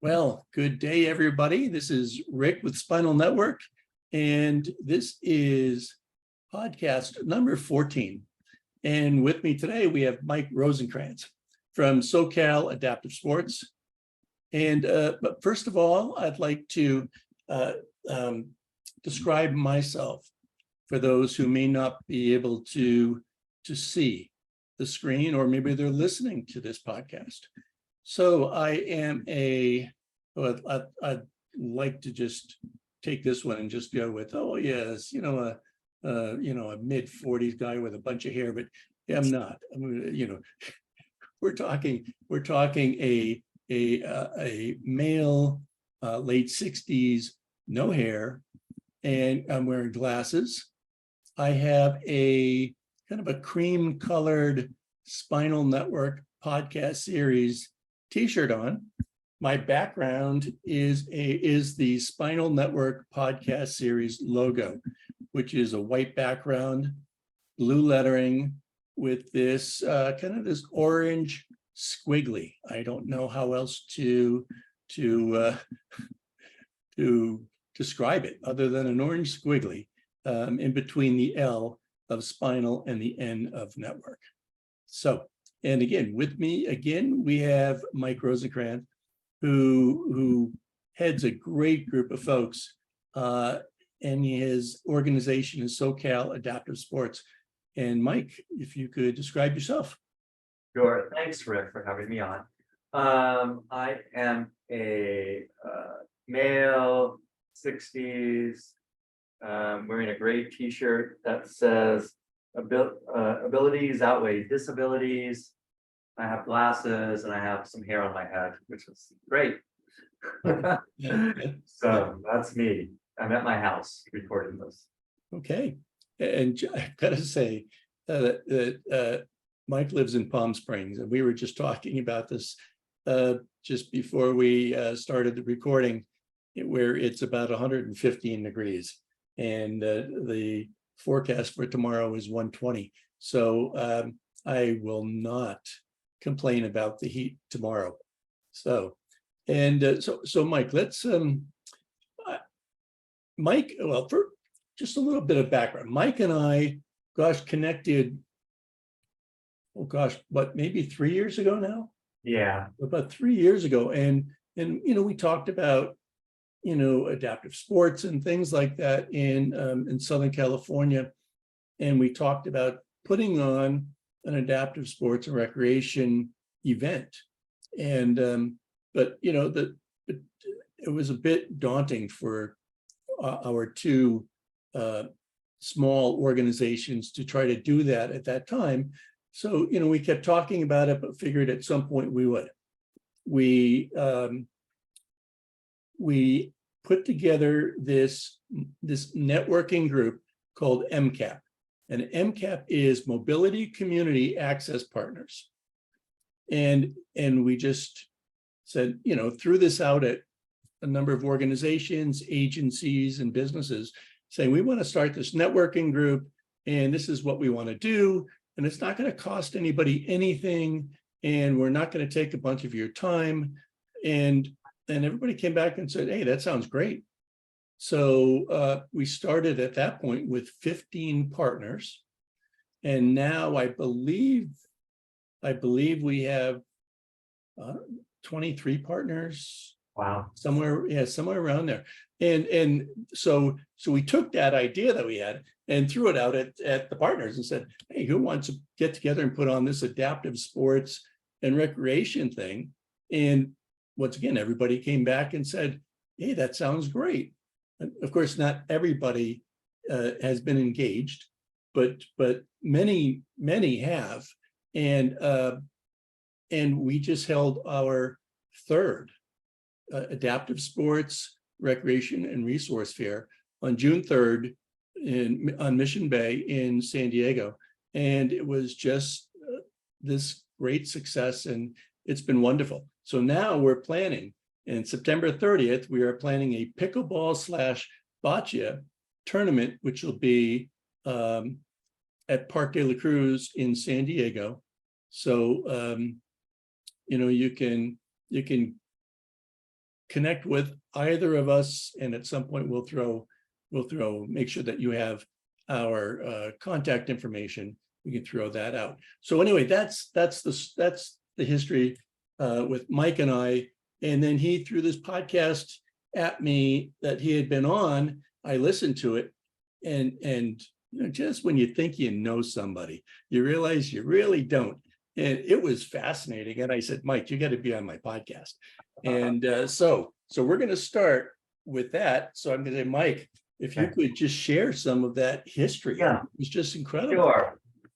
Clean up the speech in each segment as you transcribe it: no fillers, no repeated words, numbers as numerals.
Well, good day, everybody. This is Rick with Spinal Network, and this is podcast number 14. And with me today, we have Mike Rosenkrantz from SoCal Adaptive Sports. And but first of all, I'd like to describe myself for those who may not be able to see the screen, or maybe they're listening to this podcast. So I am I'd like to just take this one and just go with, oh yes, a mid-40s guy with a bunch of hair, but I'm not. We're talking a male, late 60s, no hair, and I'm wearing glasses. I have a kind of a cream colored Spinal Network podcast series t-shirt on. My background is the Spinal Network podcast series logo, which is a white background, blue lettering with this kind of this orange squiggly. I don't know how else to describe it other than an orange squiggly in between the L of spinal and the N of network. So, and again, with me again, we have Mike Rosenkrantz, who heads a great group of folks, and his organization is SoCal Adaptive Sports. And Mike, if you could describe yourself. Sure. Thanks, Rick, for having me on. I am a male, 60s, wearing a gray t-shirt that says abilities outweigh disabilities. I have glasses and I have some hair on my head, which is great. So that's me. I'm at my house recording this. Okay. And I've got to say that Mike lives in Palm Springs, and we were just talking about this just before we started the recording, where it's about 115 degrees, and the forecast for tomorrow is 120. So I will not complain about the heat tomorrow. So, and so Mike, let's Mike, well, for just a little bit of background, Mike and I, connected, oh gosh, what, maybe 3 years ago now? Yeah. About 3 years ago. And we talked about, adaptive sports and things like that in Southern California. And we talked about putting on an adaptive sports and recreation event. And, but, it was a bit daunting for our two small organizations to try to do that at that time. So, we kept talking about it, but figured at some point we would. We put together this networking group called MCAP. And MCAP is Mobility Community Access Partners. And we just said, threw this out at a number of organizations, agencies, and businesses, saying we want to start this networking group, and this is what we want to do. And it's not going to cost anybody anything, and we're not going to take a bunch of your time. And everybody came back and said, hey, that sounds great. So we started at that point with 15 partners. And now I believe we have 23 partners. Wow. Somewhere around there. And so we took that idea that we had and threw it out at the partners and said, hey, who wants to get together and put on this adaptive sports and recreation thing? And once again, everybody came back and said, hey, that sounds great. And of course, not everybody has been engaged, but many have. And we just held our third Adaptive Sports, Recreation, and Resource Fair on June 3rd on Mission Bay in San Diego. And it was just this great success, and it's been wonderful. So now we're planning, and September 30th, we are planning a pickleball/bocce tournament, which will be at Park de la Cruz in San Diego. So, you can connect with either of us, and at some point make sure that you have our contact information. We can throw that out. So anyway, that's the history with Mike and I. And then he threw this podcast at me that he had been on. I listened to it, and just when you think you know somebody, you realize you really don't. And it was fascinating. And I said, Mike, you got to be on my podcast. And so we're going to start with that. So I'm going to say, Mike, if you could just share some of that history. Yeah. It was just incredible.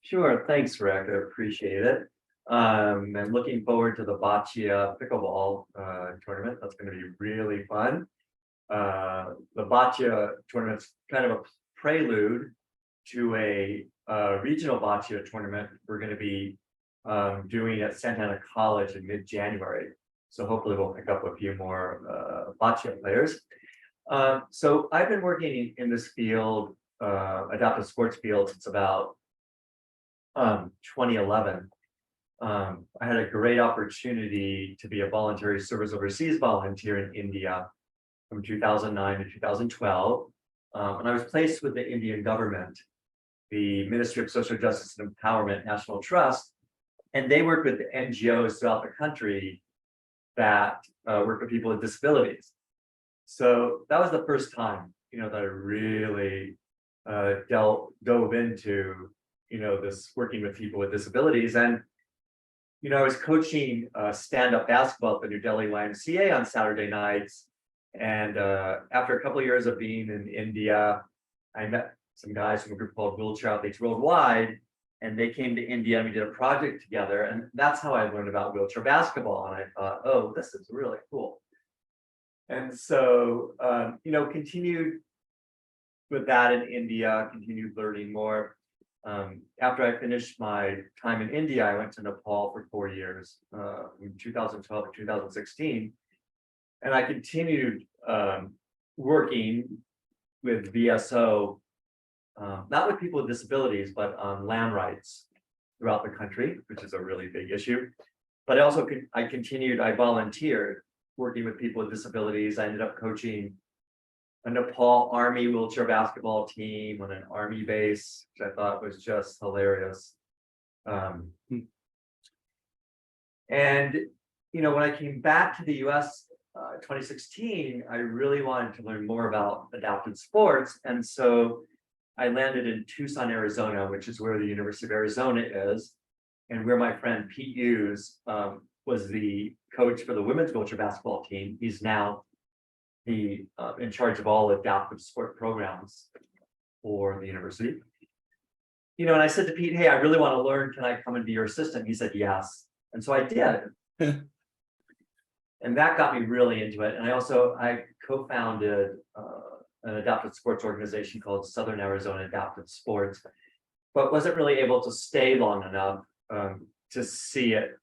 Sure. Thanks, Rick. I appreciate it. And looking forward to the Boccia pickleball tournament. That's going to be really fun. The Boccia tournament's kind of a prelude to a regional Boccia tournament we're going to be doing at Santa Ana College in mid-January. So hopefully we'll pick up a few more Boccia players. So I've been working in this field, adaptive sports field, since about 2011. I had a great opportunity to be a voluntary service overseas volunteer in India from 2009 to 2012. And I was placed with the Indian government, the Ministry of Social Justice and Empowerment National Trust, and they work with NGOs throughout the country that work with people with disabilities. So that was the first time, that I really dove into, this working with people with disabilities. And, I was coaching stand-up basketball at the New Delhi YMCA on Saturday nights. And after a couple of years of being in India, I met some guys from a group called Wheelchair Athletes Worldwide, and they came to India and we did a project together. And that's how I learned about wheelchair basketball. And I thought, oh, this is really cool. And so, continued with that in India, continued learning more. After I finished my time in India, I went to Nepal for 4 years, in 2012 to 2016. And I continued working with VSO, not with people with disabilities, but on land rights throughout the country, which is a really big issue. But I volunteered working with people with disabilities. I ended up coaching a Nepal Army wheelchair basketball team on an Army base, which I thought was just hilarious. And, when I came back to the US 2016, I really wanted to learn more about adaptive sports. And so I landed in Tucson, Arizona, which is where the University of Arizona is, and where my friend Pete Hughes was the coach for the women's wheelchair basketball team. He's now in charge of all adaptive sport programs for the university. And I said to Pete, hey, I really want to learn. Can I come and be your assistant? He said, yes. And so I did. And that got me really into it. And I co-founded an adaptive sports organization called Southern Arizona Adaptive Sports, but wasn't really able to stay long enough to see it,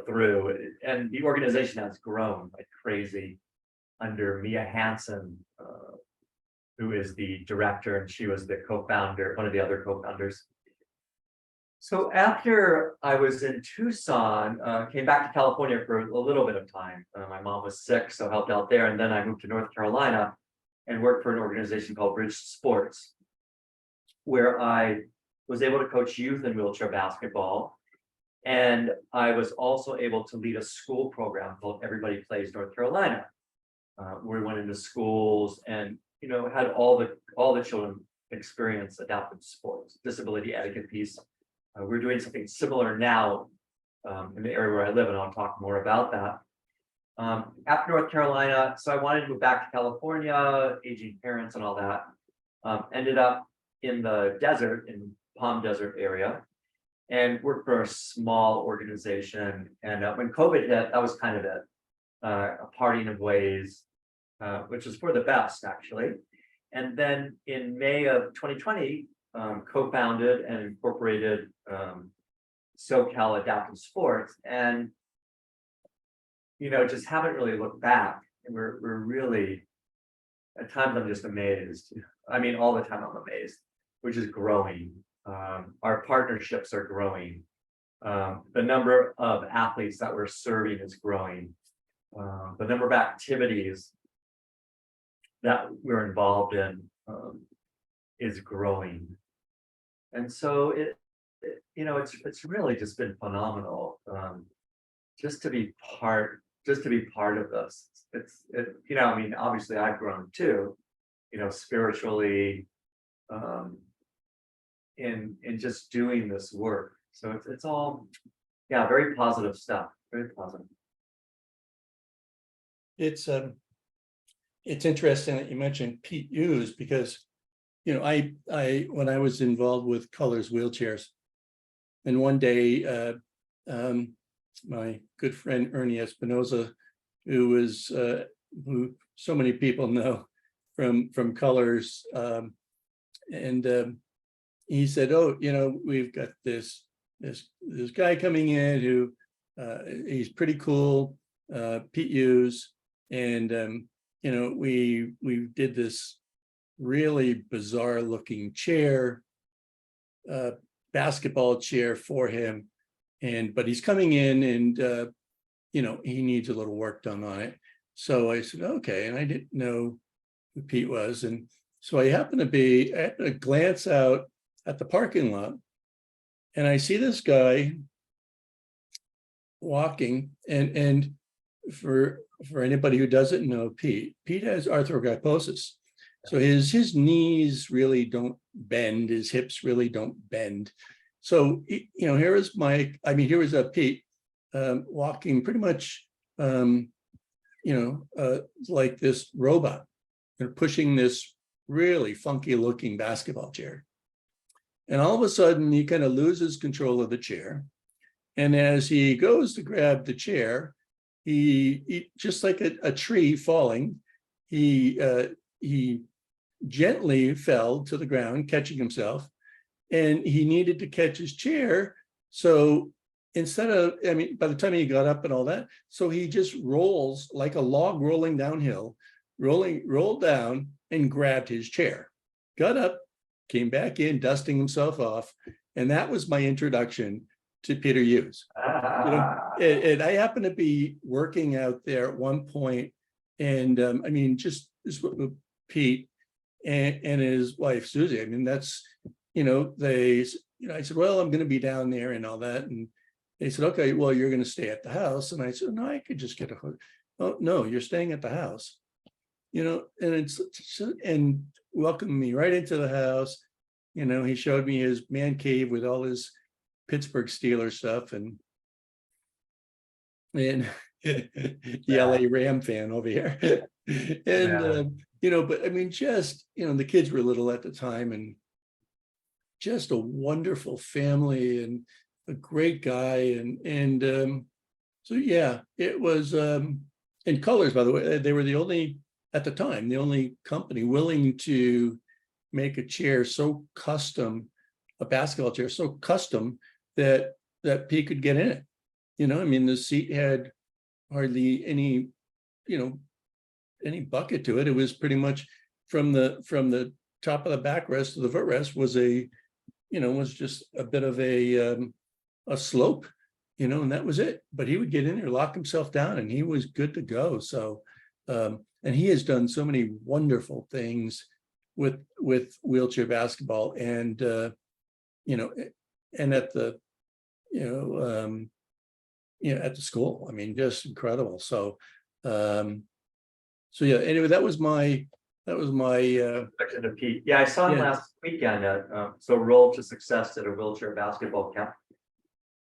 through. And the organization has grown like crazy under Mia Hansen, who is the director, and she was the co-founder, one of the other co-founders. So after I was in Tucson, came back to California for a little bit of time. My mom was sick, so helped out there. And then I moved to North Carolina and worked for an organization called Bridge Sports, where I was able to coach youth in wheelchair basketball. And I was also able to lead a school program called Everybody Plays North Carolina, where we went into schools and had all the children experience adaptive sports, disability etiquette piece. We're doing something similar now in the area where I live, and I'll talk more about that. After North Carolina, so I wanted to move back to California, aging parents and all that. Ended up in the desert, in Palm Desert area, and worked for a small organization. And when COVID hit, that was kind of it, a parting of ways, which was for the best, actually. And then in May of 2020, co-founded and incorporated SoCal Adaptive Sports, and just haven't really looked back. And we're really, at times I'm just amazed. I mean, all the time I'm amazed, which is growing. Our partnerships are growing. The number of athletes that we're serving is growing. the number of activities that we're involved in is growing. And so it's really just been phenomenal. Just to be part of this. I mean, obviously I've grown too, spiritually, in just doing this work. So it's all, yeah, very positive stuff. Very positive. It's interesting that you mentioned Pete Hughes, because I when I was involved with Colors wheelchairs, and one day my good friend Ernie Espinoza, who so many people know from Colors, and he said, "Oh, we've got this guy coming in who he's pretty cool, Pete Hughes, and we did this really bizarre looking chair, basketball chair for him, but he's coming in, and he needs a little work done on it." So I said, "Okay," and I didn't know who Pete was, and so I happened to glance out at the parking lot, and I see this guy walking, and for anybody who doesn't know Pete has arthrogryposis. So his knees really don't bend, his hips really don't bend. So here was Pete walking pretty much like this robot, and pushing this really funky looking basketball chair. And all of a sudden he kind of loses control of the chair. And as he goes to grab the chair, he just like a tree falling, he gently fell to the ground, catching himself, and he needed to catch his chair. So by the time he got up and all that, so he just rolls like a log rolling downhill, rolled down and grabbed his chair, got up, came back in, dusting himself off. And that was my introduction to Peter Hughes. And I happened to be working out there at one point, and just Pete and his wife Susie. That's I said, "Well, I'm going to be down there and all that," and they said, "Okay, well, you're going to stay at the house." And I said, "No, I could just get a hotel." "Oh no, you're staying at the house." And welcomed me right into the house. He showed me his man cave with all his Pittsburgh Steelers stuff, and the LA Ram fan over here. And but the kids were little at the time, and just a wonderful family and a great guy, and so yeah, it was and Colors, by the way, they were at the time the only company willing to make a chair so custom, a basketball chair so custom that Pete could get in it. The seat had hardly any bucket to it. It was pretty much from the top of the backrest to the footrest was just a bit of a slope, and that was it. But he would get in there, lock himself down, and he was good to go. So, and he has done so many wonderful things with wheelchair basketball, and and at the at the school. Just incredible. So yeah, anyway, that was my Section of Pete. Yeah, I saw him last weekend at Roll to Success at a wheelchair basketball camp.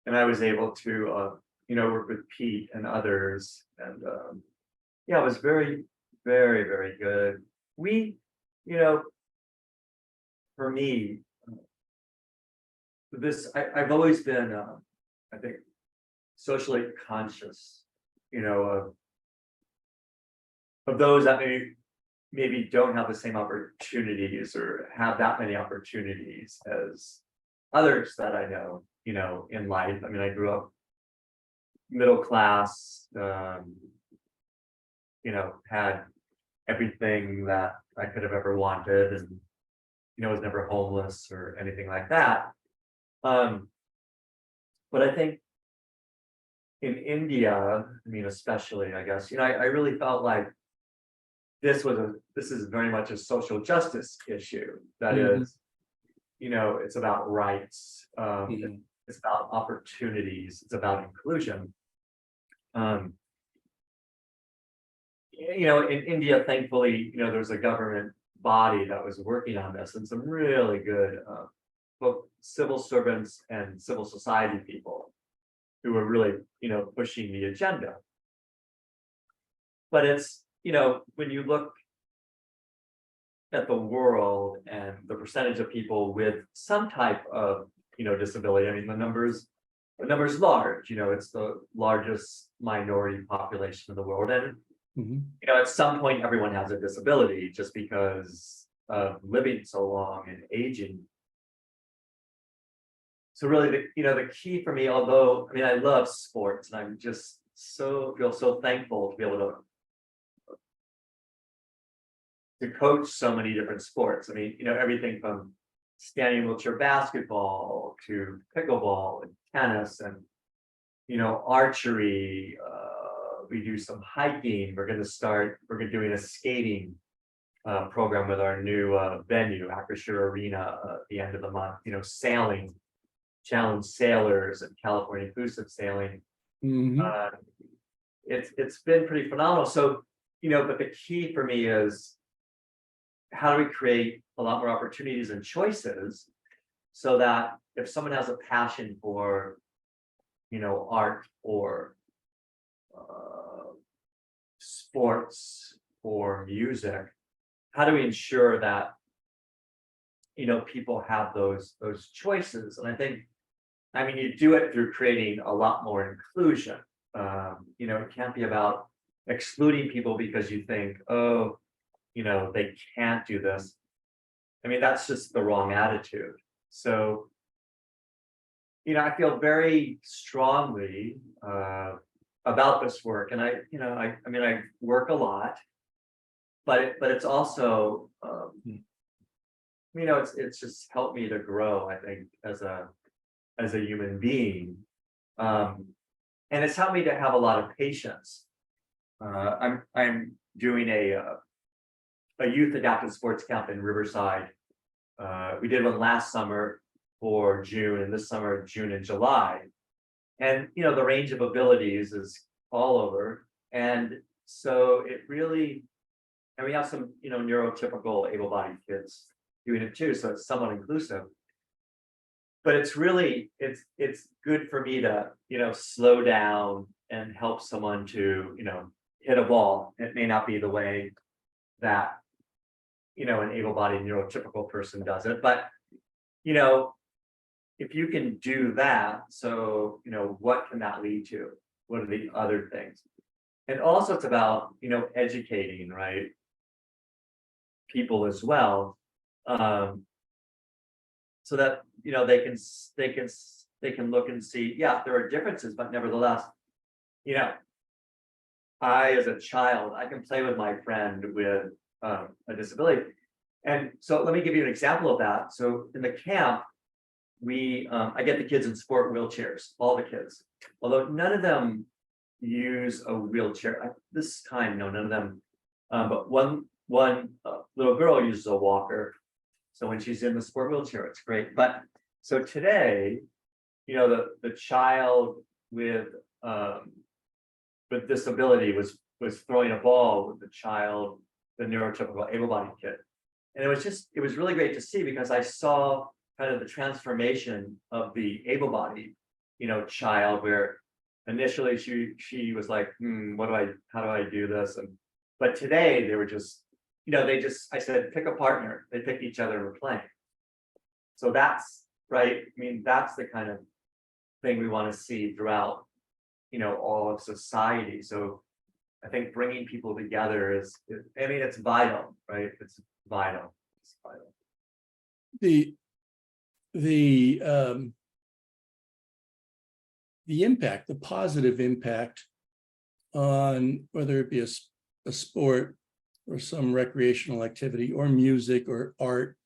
And I was able to work with Pete and others. And it was very, very, very good. We, for me, I've always been I think socially conscious, of those that maybe don't have the same opportunities or have that many opportunities as others that I know, in life. I grew up middle class, had everything that I could have ever wanted, and, was never homeless or anything like that. But I think in India, I mean, especially, I guess, I really felt like this is very much a social justice issue. That Mhm. is, it's about rights, Mhm. it's about opportunities, it's about inclusion. Um, in India, thankfully, there's a government body that was working on this, and some really good both civil servants and civil society people who were really, pushing the agenda. But it's, when you look at the world and the percentage of people with some type of, disability, I mean, the number's large, it's the largest minority population in the world. And, Mhm. at some point, everyone has a disability just because of living so long and aging. So really, the key for me, although, I mean, I love sports and I'm just feel so thankful to be able to coach so many different sports. I mean, everything from standing wheelchair basketball to pickleball and tennis and, archery. We do some hiking. We're doing a skating program with our new venue, Acrisure Arena, at the end of the month. Sailing, challenge sailors and California inclusive sailing. Mhm. Uh, it's been pretty phenomenal. So, but the key for me is how do we create a lot more opportunities and choices so that if someone has a passion for, art or uh, sports or music, how do we ensure that, people have those choices? And I think, I mean, you do it through creating a lot more inclusion. It can't be about excluding people because you think, oh, they can't do this. I mean, that's just the wrong attitude. So, I feel very strongly about this work, and I mean, I work a lot, but it's also, it's just helped me to grow. I think as a human being, um, and it's helped me to have a lot of patience. I'm doing a youth adaptive sports camp in Riverside. We did one last summer for June, and this summer, June and July. And the range of abilities is all over. And so it really, and we have some, neurotypical able-bodied kids doing it too. So it's somewhat inclusive. But it's really, it's good for me to, slow down and help someone to, hit a ball. It may not be the way that, an able-bodied neurotypical person does it, but you know, if you can do that, so, what can that lead to? What are the other things? And also it's about, educating, right? People as well. Um, so that, they can look and see, yeah, there are differences, but nevertheless, you know, I, as a child, I can play with my friend with a disability. And so let me give you an example of that. So in the camp, I get the kids in sport wheelchairs, all the kids, although none of them use a wheelchair at this time. No, none of them. But one little girl uses a walker, so when she's in the sport wheelchair, it's great. But so today, the child um, with disability was throwing a ball with the child, the neurotypical able-bodied kid, and it was really great to see because I saw kind of the transformation of the able-bodied, child, where initially she was like, how do I do this? And but today they were just, I said, pick a partner. They picked each other and were playing. So that's right. I mean, that's the kind of thing we want to see throughout, all of society. So I think bringing people together I mean, it's vital, right? It's vital. It's vital. The the the impact, the positive impact on whether it be a sport or some recreational activity or music or art,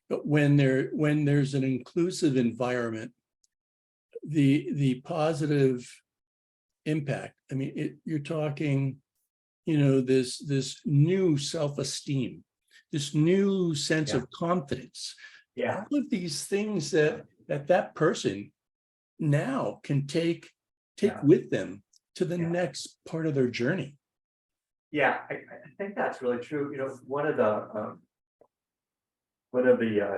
but when there's an inclusive environment, the positive impact. I mean, you're talking, this new self-esteem, this new sense Yeah. of confidence, Yeah, all of these things that person now can take yeah, with them to the yeah. next part of their journey. Yeah, I think that's really true. One of the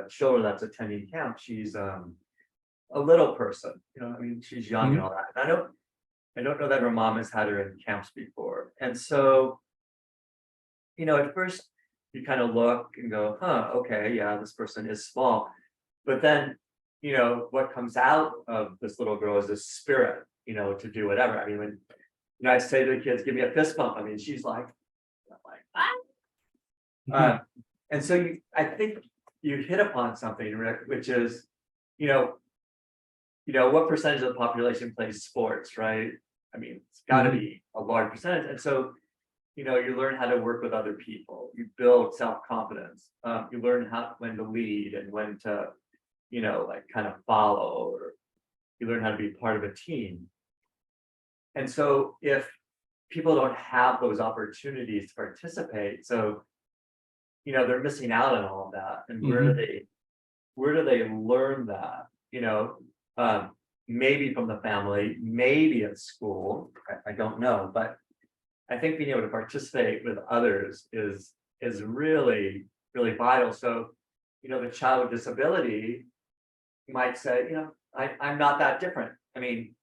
children that's attending camp, she's a little person. I mean, she's young and Mhm. all that. And I don't know that her mom has had her in camps before. And so, at first you kind of look and go, huh, okay, yeah, this person is small. But then, what comes out of this little girl is this spirit, to do whatever. I mean, when I say to the kids, give me a fist bump, I mean, she's like, ah. Mhm. And so I think you hit upon something, Rick, which is, you know, what percentage of the population plays sports, right? I mean, it's got to Mhm. be a large percentage. And so, you learn how to work with other people. You build self-confidence. You learn when to lead and when to, like kind of follow, or you learn how to be part of a team. And so if people don't have those opportunities to participate, so they're missing out on all of that. And where do Mhm. they learn that? Um, maybe from the family, maybe at school. I don't know, but I think being able to participate with others is really, really vital. So, the child with disability might say, I'm not that different. I mean,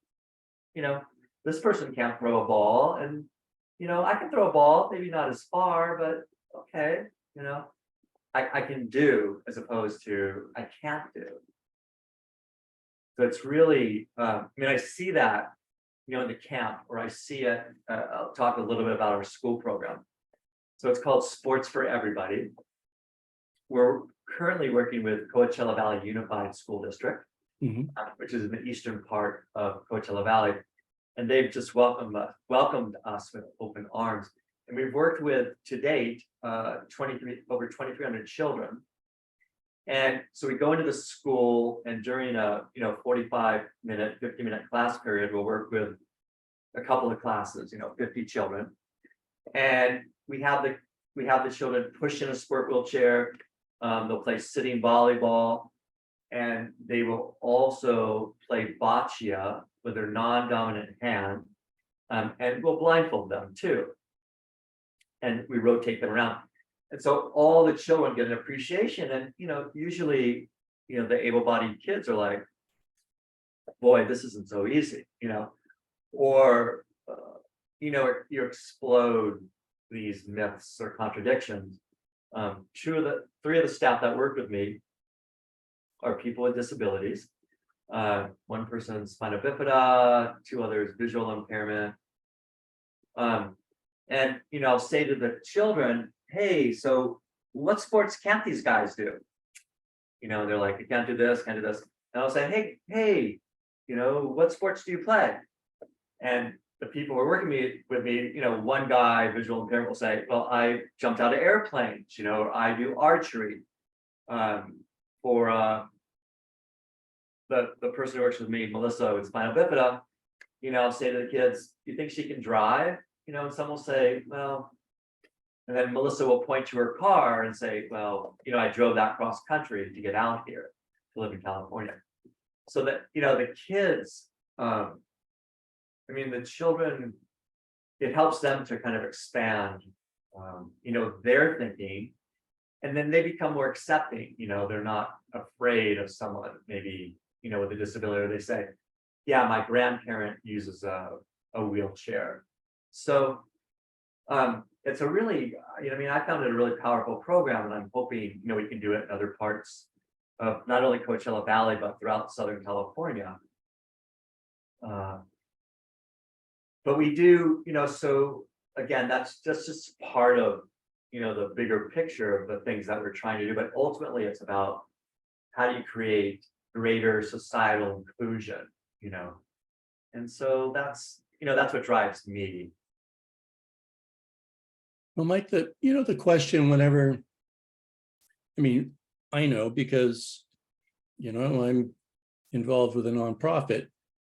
you know, this person can't throw a ball, and I can throw a ball, maybe not as far, but okay, you know, I can do, as opposed to I can't do. So it's really, I see that, in the camp, or I see it. I'll talk a little bit about our school program. So it's called Sports for Everybody. We're currently working with Coachella Valley Unified School District, Mhm. which is in the eastern part of Coachella Valley, and they've just welcomed us with open arms. And we've worked with, to date, over 2,300 children. And so we go into the school, and during a 45-minute, 50-minute class period, we'll work with a couple of classes, 50 children, and we have the children push in a sport wheelchair. They'll play sitting volleyball, and they will also play boccia with their non-dominant hand, and we'll blindfold them too, and we rotate them around. And so all the children get an appreciation, and usually, the able-bodied kids are like, boy, this isn't so easy, or you explode these myths or contradictions. Three of the staff that work with me are people with disabilities. One person's spina bifida, two others visual impairment. And I'll say to the children, hey, so what sports can't these guys do? They're like, you can't do this, can't do this. And I'll say, hey, what sports do you play? And the people who are working with me, one guy, visual impairment, will say, well, I jumped out of airplanes, or I do archery. For the person who works with me, Melissa with spinal bifida, I'll say to the kids, do you think she can drive? And some will say, well, and then Melissa will point to her car and say, well, I drove that cross country to get out here to live in California. So that, the kids, the children, it helps them to kind of expand, their thinking, and then they become more accepting. They're not afraid of someone maybe, with a disability. Or they say, yeah, my grandparent uses a wheelchair. So it's a really, I found it a really powerful program, and I'm hoping, we can do it in other parts of not only Coachella Valley, but throughout Southern California. But we do, so again, that's just part of, the bigger picture of the things that we're trying to do. But ultimately, it's about how do you create greater societal inclusion, and so that's what drives me. Well, Mike, the question whenever, I know because, I'm involved with a nonprofit,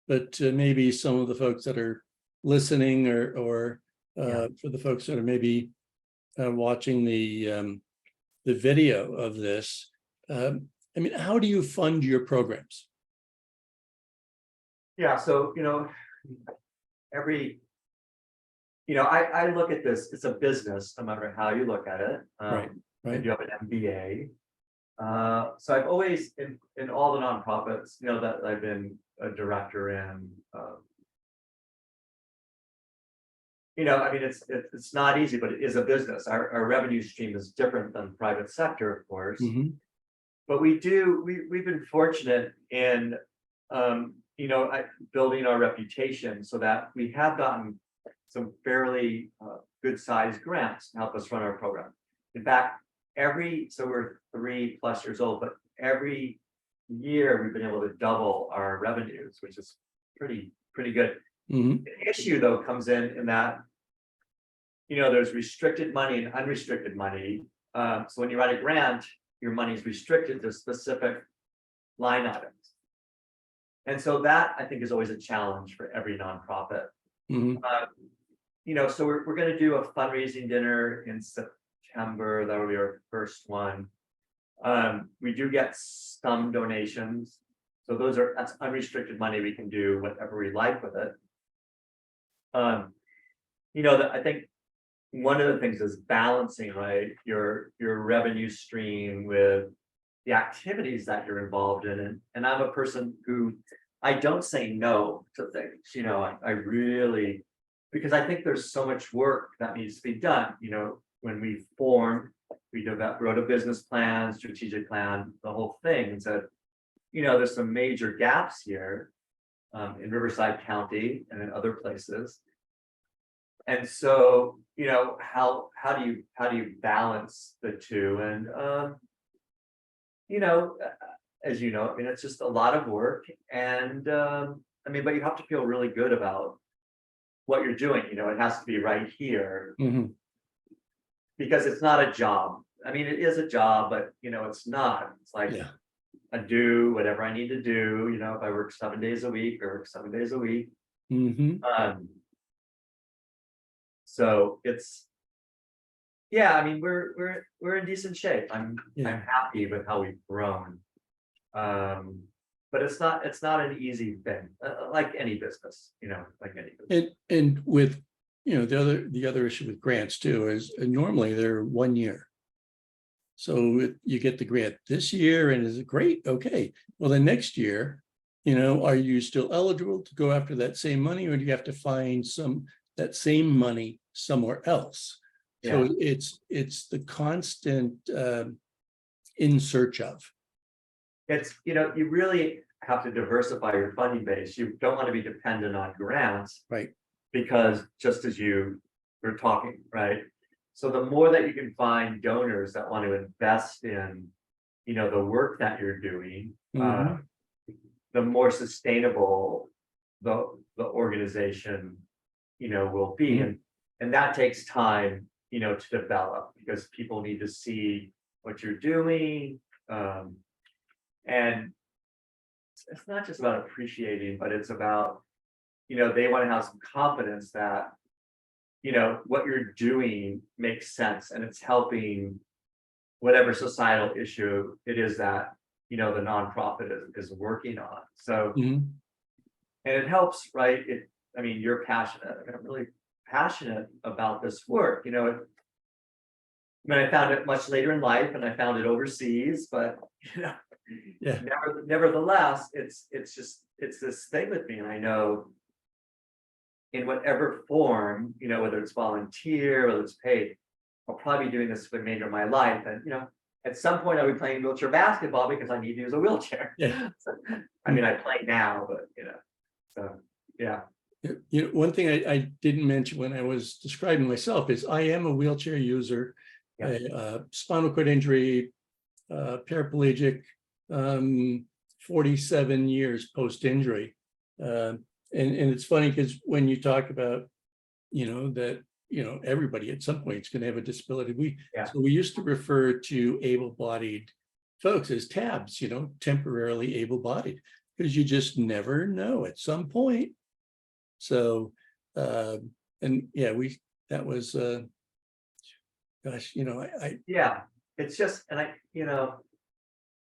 but maybe some of the folks that are listening or Yeah. for the folks that are maybe watching the video of this, I mean, how do you fund your programs? Yeah, so, every, I look at this, it's a business, no matter how you look at it. Right, I right. do have an MBA. So I've always, in all the nonprofits, that I've been a director in, I mean, it's not easy, but it is a business. Our revenue stream is different than private sector, of course. Mhm. But we've been fortunate in, building our reputation so that we have gotten some fairly good sized grants to help us run our program. In fact, so we're 3+ years old, but every year we've been able to double our revenues, which is pretty good. Mhm. The issue though comes in that, there's restricted money and unrestricted money. So when you write a grant, your money is restricted to specific line items. And so that I think is always a challenge for every nonprofit. Mhm. So we're going to do a fundraising dinner in September. That will be our first one. We do get some donations. So that's unrestricted money. We can do whatever we like with it. I think one of the things is balancing, right, your revenue stream with the activities that you're involved in. And I'm a person who I don't say no to things, I really, because I think there's so much work that needs to be done. When we formed, we wrote a business plan, strategic plan, the whole thing, and said, there's some major gaps here in Riverside County and in other places. And so, how do you balance the two? And as you know, I mean, it's just a lot of work, and but you have to feel really good about what you're doing. It has to be right here Mhm. because it's not a job. I mean, it is a job, but it's not. It's like Yeah. I do whatever I need to do. If I work 7 days a week, I work 7 days a week. Mhm. So it's, yeah, I mean, we're in decent shape. I'm Yeah. happy with how we've grown. But it's not an easy thing, like any business, like any business. And with, the other issue with grants too is normally they're 1 year. So you get the grant this year and is it great? Okay. Well, the next year, are you still eligible to go after that same money, or do you have to find that same money somewhere else? So Yeah. it's the constant in search of. It's, you really have to diversify your funding base. You don't want to be dependent on grants. Right. Because just as you were talking, right? So the more that you can find donors that want to invest in, the work that you're doing, Mhm. the more sustainable the organization, will be. Mhm. And that takes time, to develop because people need to see what you're doing. And it's not just about appreciating, but it's about, they want to have some confidence that, what you're doing makes sense and it's helping whatever societal issue it is that, the nonprofit is working on. So, Mhm. and it helps, right? I mean, you're passionate. I'm really passionate about this work. I mean, I found it much later in life and I found it overseas, but, Yeah. nevertheless, it's this thing with me. And I know in whatever form, whether it's volunteer, whether it's paid, I'll probably be doing this for the remainder of my life. And, at some point I'll be playing wheelchair basketball because I need to use a wheelchair. Yeah. So, I mean, I play now, but, so, yeah. One thing I didn't mention when I was describing myself is I am a wheelchair user, Yeah. a spinal cord injury, paraplegic, 47 years post-injury. And it's funny because when you talk about, that, everybody at some point is going to have a disability. Yeah. So we used to refer to able-bodied folks as tabs, temporarily able-bodied, because you just never know at some point. So And yeah, that was, gosh, Yeah, it's just, and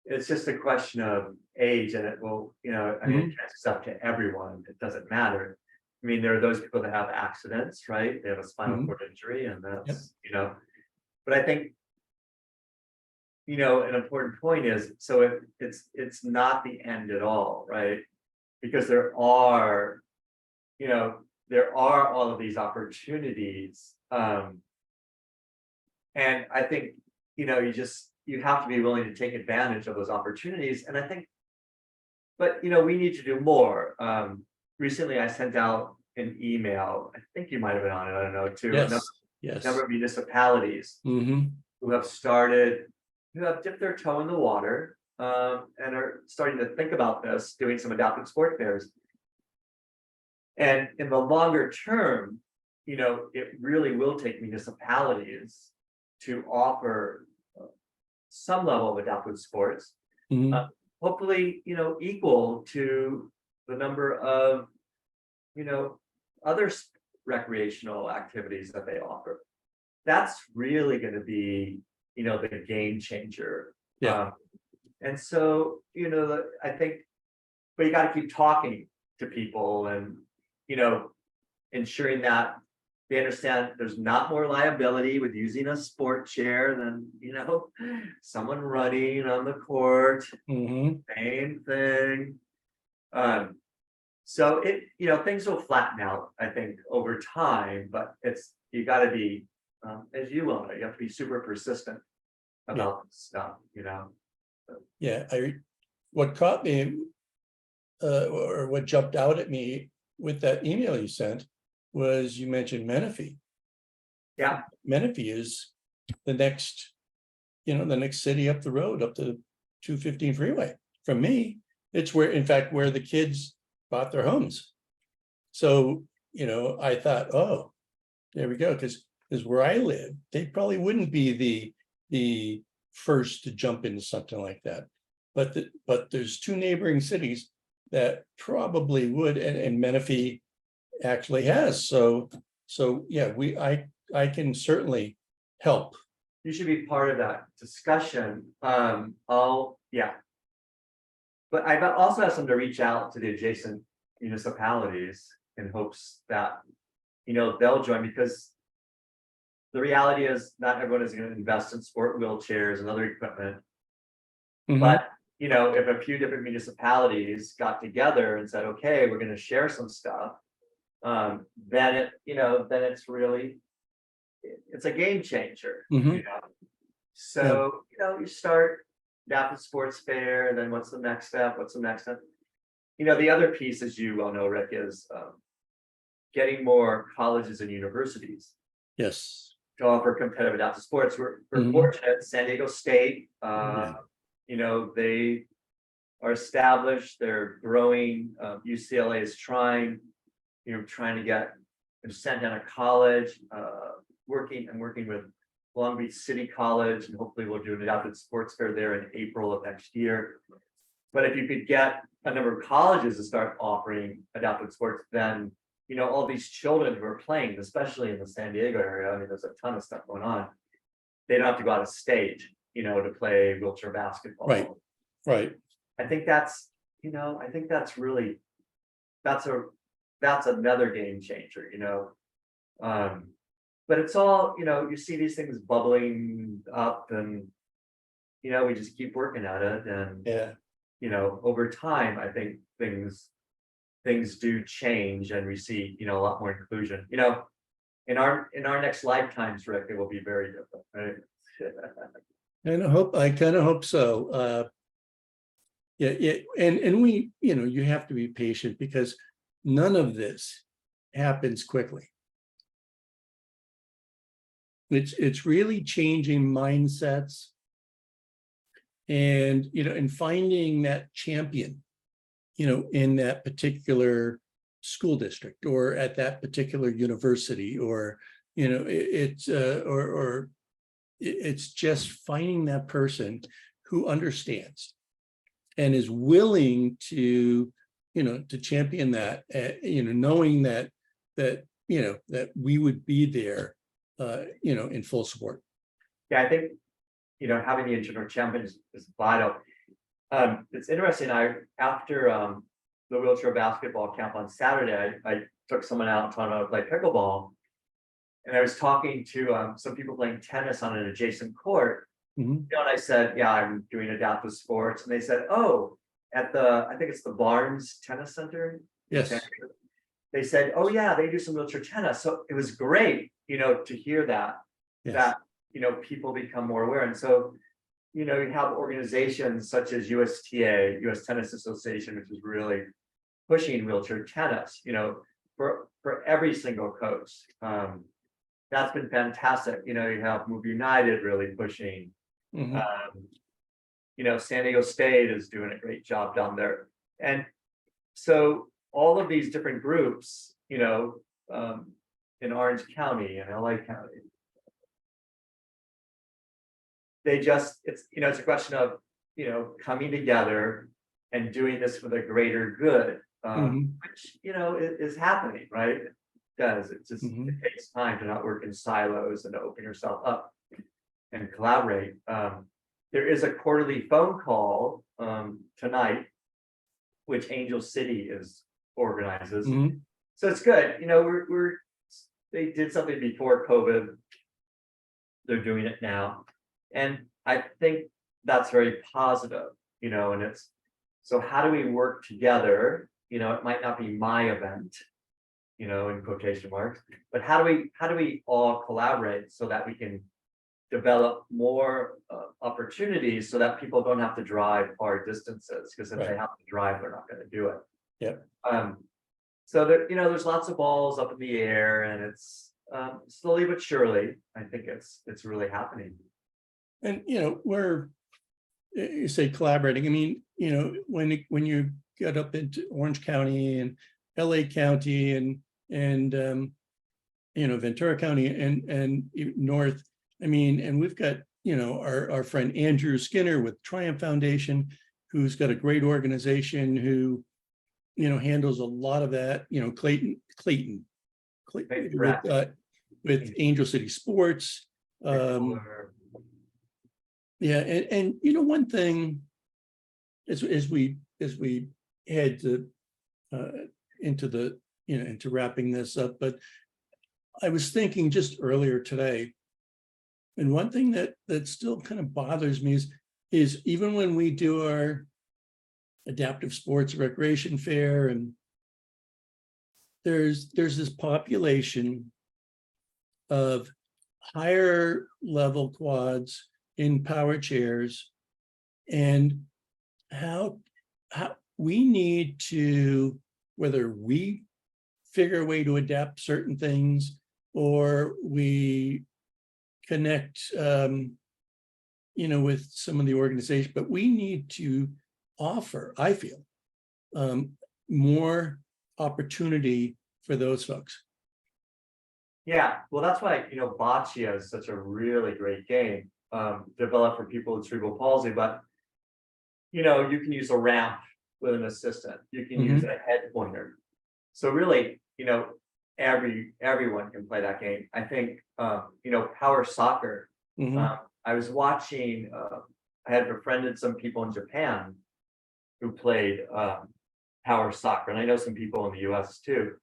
it's just a question of age, and it will, I mean, Mhm. it's up to everyone. It doesn't matter. I mean, there are those people that have accidents, right? They have a spinal Mhm. cord injury, and Yep. but I think, an important point is, so it's not the end at all, right? Because there are all of these opportunities. And I think, you have to be willing to take advantage of those opportunities. And I think, but we need to do more. Recently I sent out an email, I think you might have been on it, I don't know, to a Yes. number Yes. of municipalities Hmm. who have dipped their toe in the water, and are starting to think about this, doing some adaptive sport fairs. And in the longer term, it really will take municipalities to offer some level of adaptive sports, uh, Hmm. hopefully, equal to the number of, you know, other recreational activities that they offer. That's really going to be, the game changer. Yeah. And so, I think, but you got to keep talking to people, and, you know, ensuring that they understand there's not more liability with using a sport chair than, someone running on the court. Hmm. Same thing. Um, so things will flatten out, I think, over time, but you got to be, as you well know, you have to be super persistent Yeah. about this stuff. Yeah. What caught me, or what jumped out at me with that email you sent was you mentioned Menifee. Yeah, Menifee is the next, the next city up the road, up the 215 freeway. From me, it's in fact, where the kids bought their homes. So, I thought, oh, there we go, because where I live, they probably wouldn't be the first to jump into something like that. But there's two neighboring cities that probably would, and Menifee actually has. So yeah, I can certainly help. you should be part of that discussion. Yeah. But I also asked them to reach out to the adjacent municipalities in hopes that, they'll join, because the reality is not everyone is going to invest in sport wheelchairs and other equipment. Mhm. But, if a few different municipalities got together and said, okay, we're going to share some stuff, then it's a game changer. Mhm. Yeah. So, you start adaptive sports fair, and then what's the next step? What's the next step? The other piece, as you well know, Rick, is getting more colleges and universities Yes. to offer competitive adaptive sports. We're Mhm. fortunate. San Diego State, Yeah. they are established. They're growing. UCLA is trying to get Santana College, working with Long Beach City College, and hopefully we'll do an adaptive sports fair there in April of next year. But if you could get a number of colleges to start offering adaptive sports, then all these children who are playing, especially in the San Diego area, I mean, there's a ton of stuff going on. They don't have to go out of state, to play wheelchair basketball. Right. Right. I think that's really, that's another game changer. But it's all, you see these things bubbling up, and we just keep working at it, and Yeah. over time, I think things do change, and we see, a lot more inclusion. In our next lifetimes, Rick, it will be very different, right? I kind of hope so. Yeah, yeah, and we, you have to be patient, because none of this happens quickly. It's really changing mindsets, and and finding that champion, in that particular school district, or at that particular university, or it's just finding that person who understands and is willing to champion that, knowing that that we would be there, in full support. Yeah, I think, having the internal champions is vital. It's interesting, after the wheelchair basketball camp on Saturday, I took someone out and taught them how to play pickleball. And I was talking to some people playing tennis on an adjacent court. Mhm. And I said, yeah, I'm doing adaptive sports. And they said, oh, I think it's the Barnes Tennis Center. Yes. They said, oh yeah, they do some wheelchair tennis. So it was great, to hear that, Yes. people become more aware. And so, you have organizations such as USTA, US Tennis Association, which is really pushing wheelchair tennis, for every single coast. That's been fantastic. You have Move United really pushing. Mhm. San Diego State is doing a great job down there. And so all of these different groups, in Orange County and LA County, it's a question of, coming together and doing this for the greater good, Mhm. which, is happening, right? It does. It Mhm. takes time to not work in silos and to open yourself up and collaborate. There is a quarterly phone call tonight, which Angel City organizes. Mhm. So it's good. They did something before COVID. They're doing it now. And I think that's very positive, and so how do we work together? It might not be my event, in quotation marks, but how do we all collaborate so that we can develop more opportunities so that people don't have to drive far distances, because if they Right. have to drive, they're not going to do it. Yep. So there's lots of balls up in the air, and it's slowly but surely, I think it's really happening. And, you say collaborating, I mean, when you get up into Orange County and LA County and Ventura County and North, I mean, and we've got, our friend Andrew Skinner with Triumph Foundation, who's got a great organization who, handles a lot of that, Clayton with Angel City Sports. Yeah, and one thing as we head to into wrapping this up, but I was thinking just earlier today, and one thing that still kind of bothers me is even when we do our adaptive sports recreation fair, and there's this population of higher level quads in power chairs, and how we need to, whether we figure a way to adapt certain things or we connect with some of the organization, but we need to offer, I feel, more opportunity for those folks. Yeah, well, that's why, bocce is such a really great game, developed for people with cerebral palsy, but, you can use a ramp with an assistant, you can use a head pointer. So really, everyone can play that game. I think, power soccer, I was watching, I had befriended some people in Japan who played power soccer, and I know some people in the US too.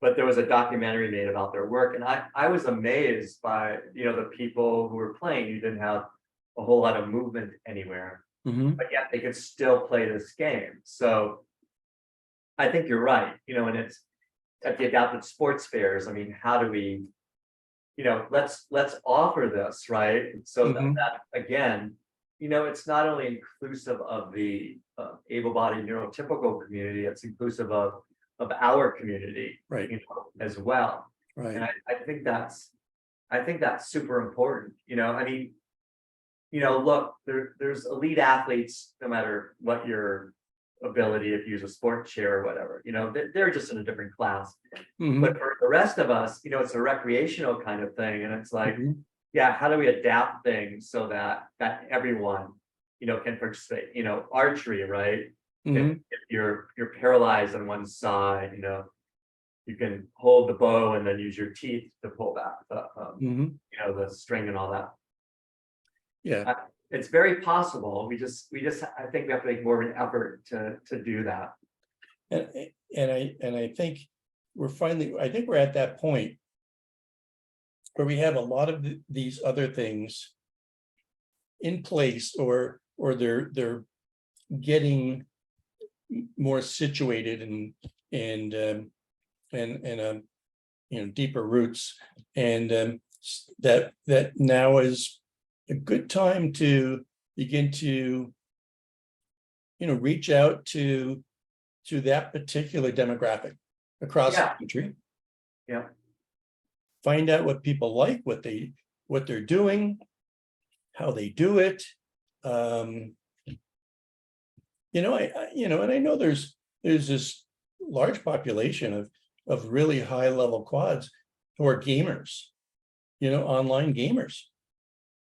But there was a documentary made about their work, and I was amazed by the people who were playing who didn't have a whole lot of movement anywhere, but yet they could still play this game. So I think you're right, and it's at the adaptive sports fairs. I mean, how do we, let's offer this, right? So that again, it's not only inclusive of the able-bodied neurotypical community, it's inclusive of our community, right, as well. Right. And I think that's super important. I mean, look, there's elite athletes, no matter what your ability, if you use a sport chair or whatever, they're just in a different class. But for the rest of us, it's a recreational kind of thing. And it's like, yeah, how do we adapt things so that everyone, can participate? Archery, right? If you're paralyzed on one side, you can hold the bow and then use your teeth to pull back the, Mhm. you know, the string and all that. Yeah. It's very possible. I think we have to make more of an effort to do that. And I think I think we're at that point where we have a lot of these other things in place, or they're getting more situated and deeper roots, and that now is a good time to begin to reach out to that particular demographic across the Yeah. country. Yeah. Find out what people like, what they're doing, how they do it. And I know there's this large population of really high level quads who are gamers, online gamers.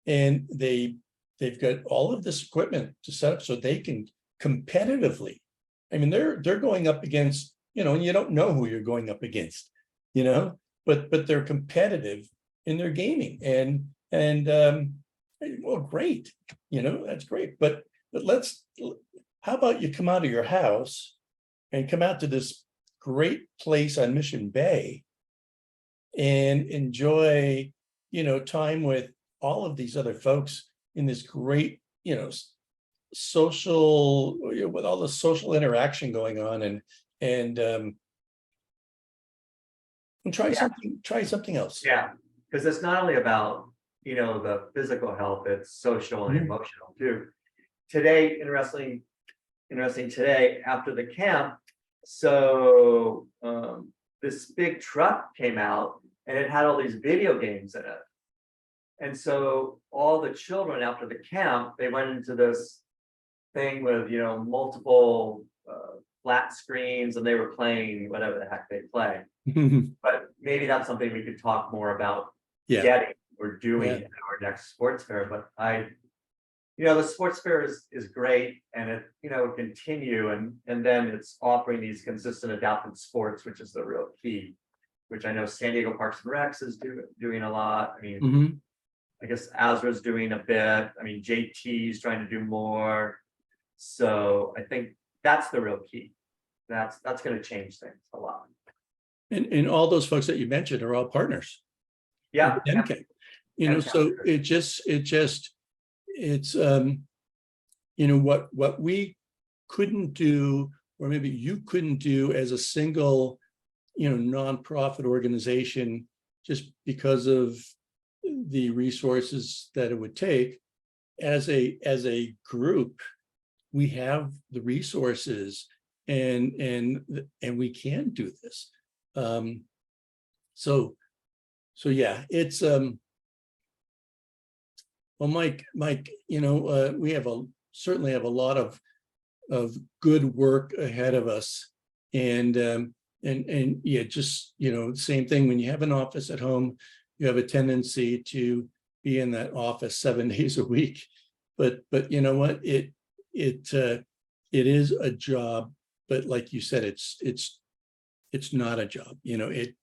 And they've got all of this equipment to set up so they can competitively. I mean, they're going up against, and you don't know who you're going up against, but they're competitive in their gaming. And well, great, that's great. But how about you come out of your house and come out to this great place on Mission Bay and enjoy, time with all of these other folks in this great, social, with all the social interaction going on, and try something else. Yeah, because it's not only about, the physical health, it's social and Mhm. emotional too. Today, interesting today after the camp, so this big truck came out and it had all these video games in it. And so all the children after the camp, they went into this thing with, multiple flat screens, and they were playing whatever the heck they play. But maybe that's something we could talk more about Yeah. getting or doing Yeah. in our next sports fair. But the sports fair is great, and it, will continue, and then it's offering these consistent adaptive sports, which is the real key, which I know San Diego Parks and Recs is doing a lot. I mean, Mhm. I guess Azra's doing a bit. I mean, JT's trying to do more. So I think that's the real key. That's going to change things a lot. And all those folks that you mentioned are all partners. Yeah. with MK. So it's what we couldn't do, or maybe you couldn't do as a single, nonprofit organization, just because of the resources that it would take. As a group, we have the resources, and we can do this. So yeah, it's well, Mike, we certainly have a lot of good work ahead of us, and yeah, just same thing. When you have an office at home, you have a tendency to be in that office 7 days a week. But you know what? It is a job, but like you said, it's not a job. It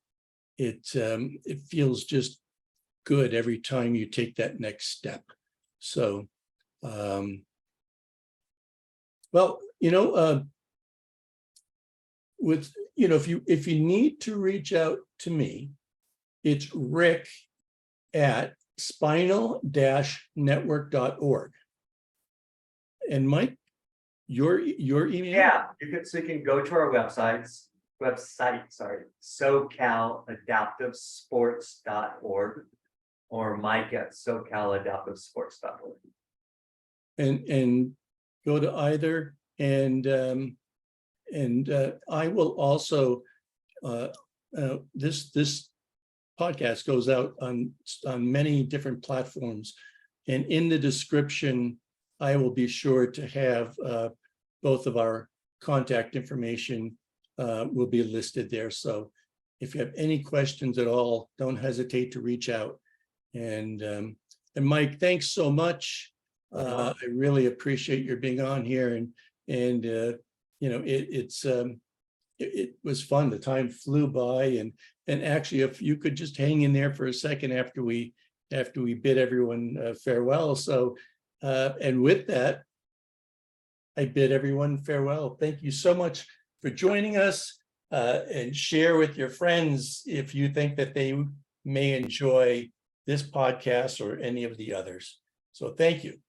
feels just good every time you take that next step. So, well, with if you need to reach out to me, it's Rick at spinal-network.org. And Mike, your email? Yeah, you can go to our website, SoCalAdaptiveSports.org, or Mike at SoCalAdaptiveSports.org. And go to either, and I will also this podcast goes out on many different platforms, and in the description I will be sure to have both of our contact information will be listed there. So if you have any questions at all, don't hesitate to reach out. And Mike, thanks so much. I really appreciate your being on here, and it's it was fun. The time flew by, and actually, if you could just hang in there for a second after we bid everyone farewell. So, and with that, I bid everyone farewell. Thank you so much for joining us, and share with your friends if you think that they may enjoy this podcast or any of the others. So thank you.